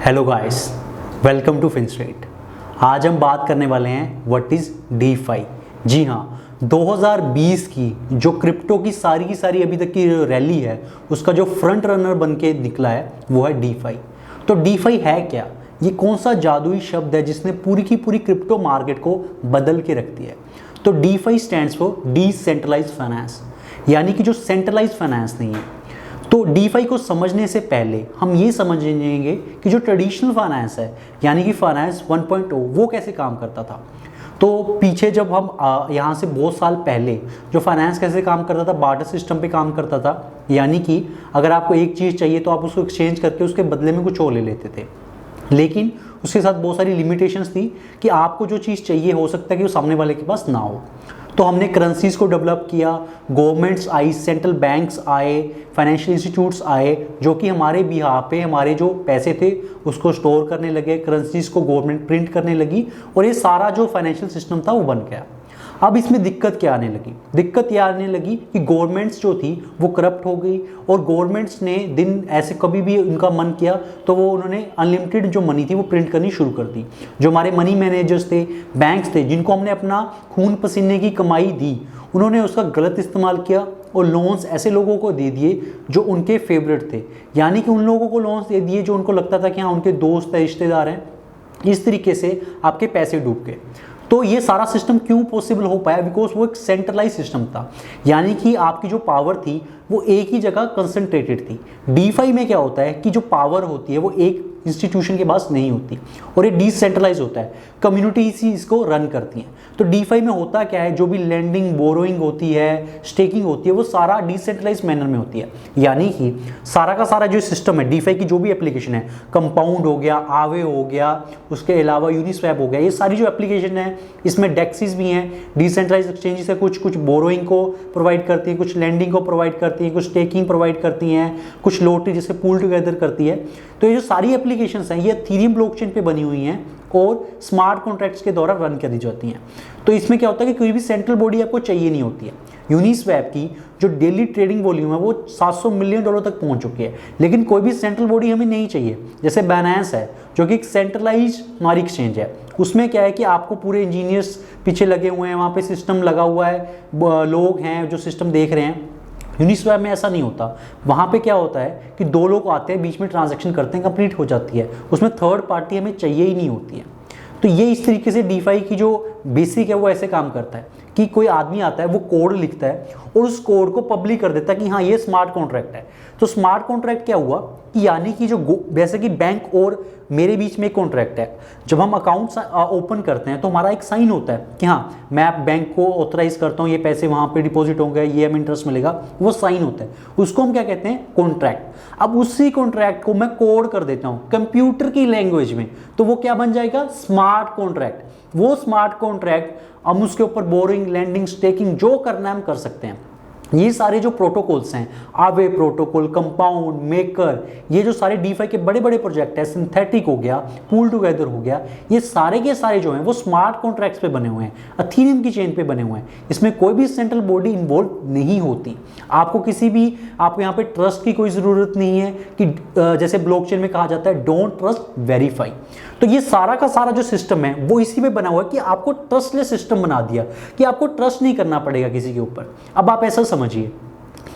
Hello guys, welcome to Finstrate. आज हम बात करने वाले हैं व्हाट इज़ डीफाई। जी हाँ, 2020 की जो क्रिप्टो की सारी अभी तक की रैली है उसका जो फ्रंट रनर बन के निकला है वो है डीफाई। तो डीफाई है क्या? ये कौन सा जादुई शब्द है जिसने पूरी की पूरी क्रिप्टो मार्केट को बदल के रख दिया है? तो DeFi stands for decentralised finance, यानी कि जो सेंट्रलाइज्ड फाइनेंस नहीं है। तो डीफाई को समझने से पहले हम ये समझेंगे कि जो ट्रेडिशनल फाइनेंस है यानी कि फाइनेंस 1.0 वो कैसे काम करता था। तो पीछे जब हम यहाँ से बहुत साल पहले जो फाइनेंस कैसे काम करता था, बार्टर सिस्टम पे काम करता था, यानी कि अगर आपको एक चीज़ चाहिए तो आप उसको एक्सचेंज करके उसके बदले में कुछ और ले लेते थे। लेकिन उसके साथ बहुत सारी लिमिटेशंस थी कि आपको जो चीज़ चाहिए हो सकता है कि वो सामने वाले के पास ना हो। तो हमने करेंसीज को डेवलप किया, गवर्नमेंट्स आई, सेंट्रल बैंक्स आए, फाइनेंशियल इंस्टीट्यूट्स आए जो कि हमारे बिहाफ पे हमारे जो पैसे थे उसको स्टोर करने लगे, करेंसीज को गवर्नमेंट प्रिंट करने लगी और ये सारा जो फाइनेंशियल सिस्टम था वो बन गया। अब इसमें दिक्कत क्या आने लगी? दिक्कत ये आने लगी कि गवर्नमेंट्स जो थी वो करप्ट हो गई और गवर्नमेंट्स ने दिन ऐसे कभी भी उनका मन किया तो वो उन्होंने अनलिमिटेड जो मनी थी वो प्रिंट करनी शुरू कर दी। जो हमारे मनी मैनेजर्स थे, बैंक्स थे, जिनको हमने अपना खून पसीने की कमाई दी, उन्होंने उसका गलत इस्तेमाल किया और लोन्स ऐसे लोगों को दे दिए जो उनके फेवरेट थे, यानी कि उन लोगों को लोन्स दे दिए जो उनको लगता था कि हाँ उनके दोस्त है, रिश्तेदार हैं। इस तरीके से आपके पैसे डूब गए। तो ये सारा सिस्टम क्यों पॉसिबल हो पाया? बिकॉज वो एक सेंट्रलाइज सिस्टम था, यानी कि आपकी जो पावर थी वो एक ही जगह कंसंट्रेटेड थी। डीफाई में क्या होता है कि जो पावर होती है वो एक इंस्टीट्यूशन के पास नहीं होती और ये डिसेंट्रलाइज होता है, कम्युनिटीज ही इसको रन करती हैं। तो डीफाई में होता क्या है, जो भी लेंडिंग, बोरोइंग होती है, स्टेकिंग होती है, वो सारा डिसेंट्रलाइज मैनर में होती है। यानी कि सारा का सारा जो सिस्टम है, डीफाई की जो भी एप्लीकेशन है, कंपाउंड हो गया, आवे हो गया, उसके अलावा यूनिस्वैप हो गया, ये सारी जो एप्लीकेशन है इसमें डेक्सिस भी हैं, डिसेंट्रलाइज एक्सचेंजेस है, कुछ बोरोइंग को प्रोवाइड करती हैं, कुछ लेंडिंग को प्रोवाइड करती हैं, कुछ स्टेकिंग प्रोवाइड करती हैं, कुछ लोटरी जैसे पूल टुगेदर करती है। तो ये जो सारी एप्लीकेशंस हैं ये इथेरियम ब्लॉकचेन पे बनी हुई हैं और स्मार्ट कॉन्ट्रैक्ट्स के द्वारा रन करी जाती हैं। तो इसमें क्या होता है कि कोई भी सेंट्रल बॉडी आपको चाहिए नहीं होती है। यूनिस्वैप की जो डेली ट्रेडिंग वॉल्यूम है वो $700 मिलियन तक पहुंच चुकी है, लेकिन कोई भी सेंट्रल बॉडी हमें नहीं चाहिए। जैसे बाइनेंस है जो कि एक सेंट्रलाइज हमारी एक्सचेंज है, उसमें क्या है कि आपको पूरे इंजीनियर्स पीछे लगे हुए हैं, वहाँ पे सिस्टम लगा हुआ है, लोग हैं जो सिस्टम देख रहे हैं। यूनिस्वैप में ऐसा नहीं होता। वहाँ पे क्या होता है कि दो लोग आते हैं, बीच में ट्रांजैक्शन करते हैं, कंप्लीट हो जाती है, उसमें थर्ड पार्टी हमें चाहिए ही नहीं होती है। तो ये इस तरीके से डीफाई की जो बेसिक है वो ऐसे काम करता है कि कोई आदमी आता है, वो कोड लिखता है और उस कोड को पब्लिक कर देता है कि हाँ ये स्मार्ट कॉन्ट्रैक्ट है। तो स्मार्ट कॉन्ट्रैक्ट क्या हुआ कि यानी कि जो जैसे कि बैंक और मेरे बीच में एक कॉन्ट्रैक्ट है, जब हम अकाउंट ओपन करते हैं तो हमारा एक साइन होता है कि हाँ मैं आप बैंक को ऑथराइज करता हूँ, ये पैसे वहाँ पे डिपॉजिट होंगे, ये हमें इंटरेस्ट मिलेगा, वो साइन होता है। उसको हम क्या कहते हैं? कॉन्ट्रैक्ट। अब उसी कॉन्ट्रैक्ट को मैं कोड कर देता हूँ कंप्यूटर की लैंग्वेज में, तो वो क्या बन जाएगा? Smart contract. वो स्मार्ट कॉन्ट्रैक्ट हम उसके ऊपर बोरिंग, लैंडिंग, स्टेकिंग जो करना है हम कर सकते हैं। ये सारे जो प्रोटोकॉल्स हैं, आवे प्रोटोकॉल, कंपाउंड, मेकर, ये जो सारे डीफाई के बड़े बड़े प्रोजेक्ट है, सिंथेटिक हो गया, पूल टुगेदर हो गया, ये सारे के सारे जो हैं वो स्मार्ट कॉन्ट्रैक्ट्स पे बने हुए हैं, इथेरियम की चेन पे बने हुए हैं। इसमें कोई भी सेंट्रल बॉडी इन्वॉल्व नहीं होती। आपको आपको यहाँ पे ट्रस्ट की कोई ज़रूरत नहीं है कि जैसे ब्लॉकचेन में कहा जाता है डोंट ट्रस्ट, वेरीफाई। तो ये सारा का सारा जो सिस्टम है वो इसी में बना हुआ है कि आपको ट्रस्टलेस सिस्टम बना दिया कि आपको ट्रस्ट नहीं करना पड़ेगा किसी के ऊपर। अब आप ऐसा समझिए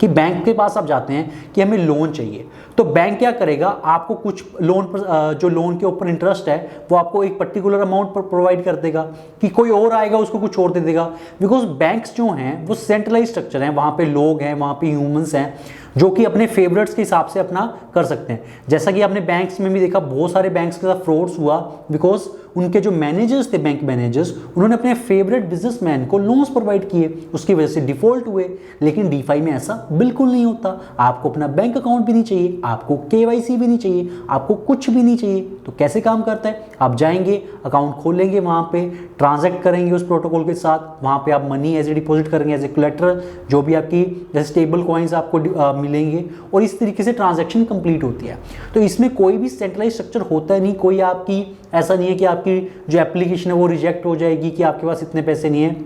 कि बैंक के पास आप जाते हैं कि हमें लोन चाहिए, तो बैंक क्या करेगा? आपको कुछ लोन पर जो लोन के ऊपर इंटरेस्ट है वो आपको एक पर्टिकुलर अमाउंट पर प्रोवाइड कर देगा कि कोई और आएगा उसको कुछ और दे देगा। बिकॉज बैंक्स जो हैं वो सेंट्रलाइज स्ट्रक्चर हैं, वहाँ पे लोग हैं, वहाँ पे ह्यूमंस हैं जो कि अपने फेवरेट्स के हिसाब से अपना कर सकते हैं। जैसा कि आपने बैंक्स में भी देखा, बहुत सारे बैंक्स के साथ फ्रॉड्स हुआ बिकॉज उनके जो मैनेजर्स थे, बैंक मैनेजर्स, उन्होंने अपने फेवरेट बिजनेसमैन को लोन्स प्रोवाइड किए, उसकी वजह से डिफॉल्ट हुए। लेकिन डीफाई में ऐसा बिल्कुल नहीं होता। आपको अपना बैंक अकाउंट भी नहीं चाहिए, आपको केवाईसी भी नहीं चाहिए, आपको कुछ भी नहीं चाहिए। तो कैसे काम करता है? आप जाएंगे, अकाउंट खोलेंगे, वहाँ पे ट्रांजैक्ट करेंगे उस प्रोटोकॉल के साथ, वहाँ पे आप मनी एज ए डिपॉजिट करेंगे, एज ए कोलेटरल, जो भी आपकी जैसे स्टेबल कॉइन्स आपको मिलेंगे और इस तरीके से ट्रांजैक्शन कंप्लीट होती है। तो इसमें कोई भी सेंट्रलाइज स्ट्रक्चर होता नहीं। कोई आपकी ऐसा नहीं है कि आपकी जो एप्लीकेशन है वो रिजेक्ट हो जाएगी कि आपके पास इतने पैसे नहीं है।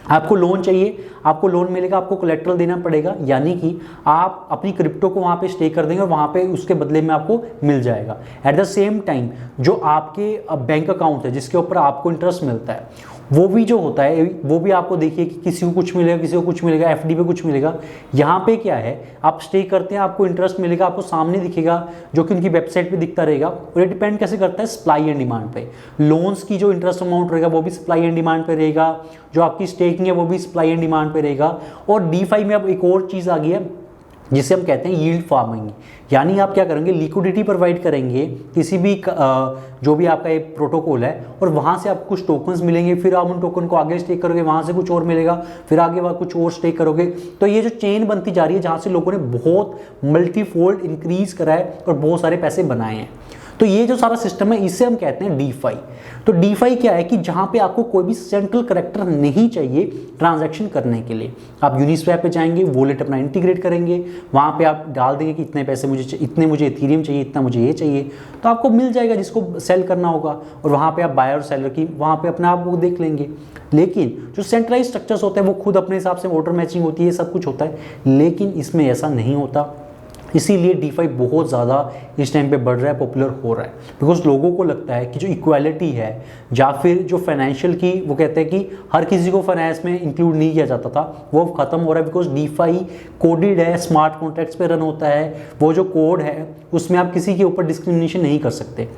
आपको लोन चाहिए, आपको लोन मिलेगा, आपको कोलेट्रल देना पड़ेगा, यानी कि आप अपनी क्रिप्टो को वहाँ पे स्टे कर देंगे और वहाँ पे उसके बदले में आपको मिल जाएगा। एट द सेम टाइम जो आपके बैंक अकाउंट है जिसके ऊपर आपको इंटरेस्ट मिलता है, वो भी जो होता है वो भी आपको देखिए कि किसी को कुछ मिलेगा, किसी को कुछ मिलेगा, एफडी पे कुछ मिलेगा। यहाँ पे क्या है, आप स्टे करते हैं, आपको इंटरेस्ट मिलेगा, आपको सामने दिखेगा, जो कि उनकी वेबसाइट पे दिखता रहेगा। और ये डिपेंड कैसे करता है, सप्लाई एंड डिमांड पे। लोन्स की जो इंटरेस्ट अमाउंट रहेगा वो भी सप्लाई एंड डिमांड पे रहेगा, जो आपकी स्टेकिंग है वो भी सप्लाई एंड डिमांड पे रहेगा। और डीफाई में अब एक और चीज़ आ गई है जिसे हम कहते हैं यील्ड फार्मिंग, यानी आप क्या करेंगे, लिक्विडिटी प्रोवाइड करेंगे किसी भी जो भी आपका एक प्रोटोकॉल है, और वहाँ से आपको कुछ टोकन्स मिलेंगे, फिर आप उन टोकन को आगे स्टेक करोगे, वहाँ से कुछ और मिलेगा, फिर आगे वहाँ कुछ और स्टेक करोगे। तो ये जो चेन बनती जा रही है जहाँ से लोगों ने बहुत मल्टीफोल्ड इंक्रीज करा है और बहुत सारे पैसे बनाए हैं, तो ये जो सारा सिस्टम है इसे हम कहते हैं डीफाई। तो डीफाई क्या है कि जहां पे आपको कोई भी सेंट्रल कैरेक्टर नहीं चाहिए ट्रांजैक्शन करने के लिए। आप यूनिस्वैप पे जाएंगे, वॉलेट अपना इंटीग्रेट करेंगे, वहां पे आप डाल देंगे कि इतने पैसे मुझे, इतने मुझे इथेरियम चाहिए, इतना मुझे ये चाहिए, तो आपको मिल जाएगा जिसको सेल करना होगा, और वहां पे आप बायर और सेलर की वहां पे अपना आप वो देख लेंगे। लेकिन जो सेंट्रलाइज स्ट्रक्चर्स होते हैं वो खुद अपने हिसाब से ऑर्डर मैचिंग होती है, सब कुछ होता है, लेकिन इसमें ऐसा नहीं होता। इसीलिए डीफाई बहुत ज़्यादा इस टाइम पे बढ़ रहा है, पॉपुलर हो रहा है, बिकॉज लोगों को लगता है कि जो इक्वालिटी है या फिर जो फाइनेंशियल की, वो कहते हैं कि हर किसी को फाइनेंस में इंक्लूड नहीं किया जाता था, वो ख़त्म हो रहा है। बिकॉज डीफाई कोडेड है, स्मार्ट कॉन्ट्रैक्ट्स पे रन होता है, वो जो कोड है उसमें आप किसी के ऊपर डिस्क्रिमिनेशन नहीं कर सकते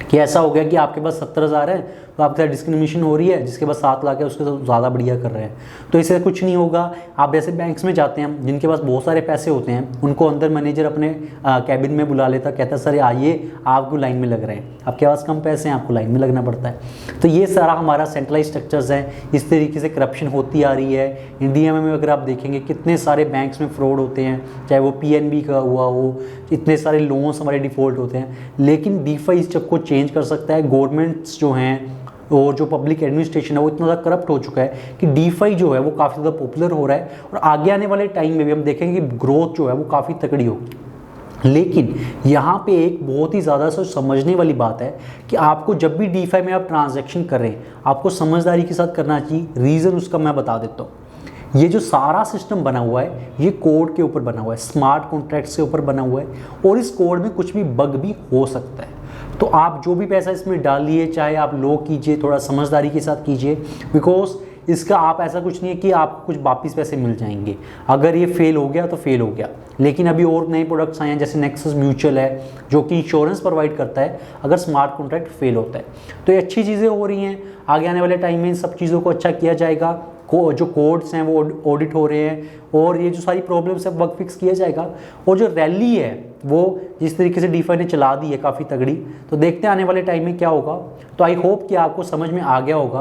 कि ऐसा हो गया कि आपके पास 70,000 है तो आपके साथ डिस्क्रिमिनेशन हो रही है, जिसके पास 7 लाख है उसके साथ ज़्यादा बढ़िया कर रहे हैं। तो इससे कुछ नहीं होगा। आप जैसे बैंक्स में जाते हैं, जिनके पास बहुत सारे पैसे होते हैं, उनको अंदर मैनेजर अपने कैबिन में बुला लेता, कहता सर आइए आपको लाइन में लग रहे हैं, आपके पास कम पैसे हैं, आपको लाइन में लगना पड़ता है। तो ये सारा हमारा सेंट्रलाइज स्ट्रक्चर्स हैं, इस तरीके से करप्शन होती आ रही है। इंडिया में अगर आप देखेंगे कितने सारे बैंक्स में फ्रॉड होते हैं, चाहे वो PNB का हुआ हो, इतने सारे लोन्स हमारे डिफ़ॉल्ट होते हैं, लेकिन डीफाई इस चीज़ को चेंज कर सकता है। गवर्नमेंट्स जो हैं और जो पब्लिक एडमिनिस्ट्रेशन है वो इतना ज़्यादा करप्ट हो चुका है कि डीफाई जो है वो काफ़ी ज़्यादा पॉपुलर हो रहा है, और आगे आने वाले टाइम में भी हम देखेंगे कि ग्रोथ जो है वो काफ़ी तगड़ी होगी। लेकिन यहाँ पे एक बहुत ही ज़्यादा समझने वाली बात है कि आपको जब भी डीफाई में आप ट्रांजैक्शन करें, आपको समझदारी के साथ करना चाहिए। रीज़न उसका मैं बता देता हूँ। ये जो सारा सिस्टम बना हुआ है ये कोड के ऊपर बना हुआ है, स्मार्ट कॉन्ट्रैक्ट्स के ऊपर बना हुआ है, और इस कोड में कुछ भी बग भी हो सकता है। तो आप जो भी पैसा इसमें डालिए, चाहे आप लो कीजिए, थोड़ा समझदारी के साथ कीजिए, बिकॉज इसका आप ऐसा कुछ नहीं है कि आपको कुछ वापिस पैसे मिल जाएंगे। अगर ये फेल हो गया तो फेल हो गया, लेकिन अभी और नए प्रोडक्ट्स आए हैं जैसे नेक्सस म्यूचुअल है जो कि इंश्योरेंस प्रोवाइड करता है अगर स्मार्ट कॉन्ट्रैक्ट फेल होता है। तो ये अच्छी चीज़ें हो रही हैं। आगे आने वाले टाइम में इन सब चीज़ों को अच्छा किया जाएगा। जो कोड्स हैं वो ऑडिट हो रहे हैं, और ये जो सारी प्रॉब्लम्स है बग फिक्स किया जाएगा। और जो रैली है वो जिस तरीके से डीफाई ने चला दी है काफ़ी तगड़ी, तो देखते हैं आने वाले टाइम में क्या होगा। तो आई होप कि आपको समझ में आ गया होगा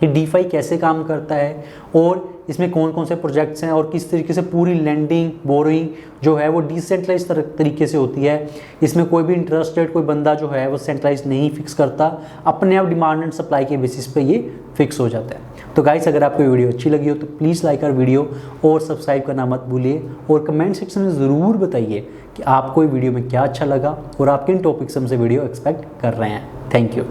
कि डीफाई कैसे काम करता है, और इसमें कौन कौन से प्रोजेक्ट्स हैं, और किस तरीके से पूरी लैंडिंग बोरोइंग जो है वो डिसेंट्रलाइज तरीके से होती है। इसमें कोई भी इंटरेस्टेड कोई बंदा जो है वो सेंट्रलाइज नहीं फिक्स करता, अपने आप डिमांड एंड सप्लाई के बेसिस पे ये फिक्स हो जाता है। तो गाइस, अगर आपको वीडियो अच्छी लगी हो तो प्लीज़ लाइक आवर वीडियो और सब्सक्राइब करना मत भूलिए, और कमेंट सेक्शन में ज़रूर बताइए कि आपको ये वीडियो में क्या अच्छा लगा और आप किन टॉपिक्स हमसे वीडियो एक्सपेक्ट कर रहे हैं। Thank you.